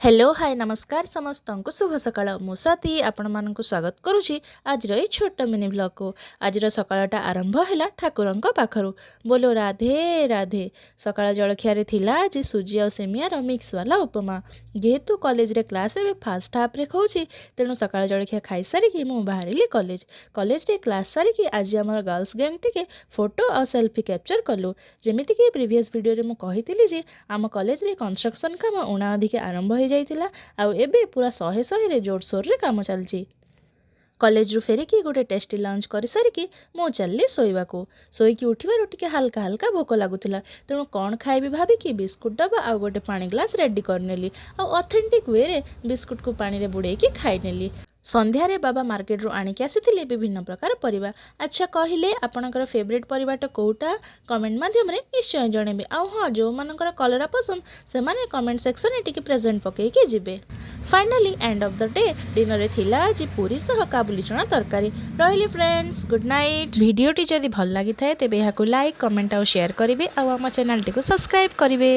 Hello hi नमस्कार समस्त को शुभ सकाळ मु स्वाति आपण मानक स्वागत करुछि आज ये छोट मिनी ब्लॉग को आज सकाळटा आरंभ हैला ठाकुरंक पाखरु बोलो राधे राधे। सकाळ जलखिया थिला आज सुजी और सेमियार मिक्स वाला उपमा जेहेतु कॉलेज रे क्लास ए फास्ट हाफ रे खोछि तेणु सकाळ जलखिया खाई सारिकी मु बाहरिली कॉलेज रे क्लास सारिकी आज आमर गर्ल्स गैंग टिके फोटो और सेल्फी कैप्चर कलु जेमिति कि प्रीवियस वीडियो रे मु कहितिली जे आम कॉलेज रे कंस्ट्रक्शन काम उणा अधिके आरंभ हो जाइतिला आउ एबे पूरा शहे शहे जोरसोर रे काम चलची। कॉलेज रु फेरिकी गोटे टेस्टी लंच कर सारिकी मु चलली शोइबाकू शोइकी उठिबारु टिके हल्का हल्का भोक लागुतिला तेणु कौन खाइबी भाबिकी बिस्कुट डबा आ गोटे पानी ग्लास रेडी करनेली आ ऑथेंटिक वे रे बिस्कुट को पानी रे बुड़ेकी खाइनेली। संध्यारे बाबा मार्केट रू आनिक आसीथिले विभिन्न प्रकार परिबा। अच्छा कहले आपणकर फेवरेट परिबाटा कोउटा कमेंट माध्यम रे निश्चय जणेबे आ हां जो मानकर कलरा पसंद से माने कमेंट सेक्शन रे टिके प्रेजेंट पके के जिबे। Finally end of the day dinner रे थिला आज पूरी सह काबुली चना तरकारी रहिले। Friends good night. वीडियोटी जदि भल लागि थाए तेबे याकू लाइक कमेंट और शेयर करिवे आ हम चैनल टी को सब्सक्राइब करिवे।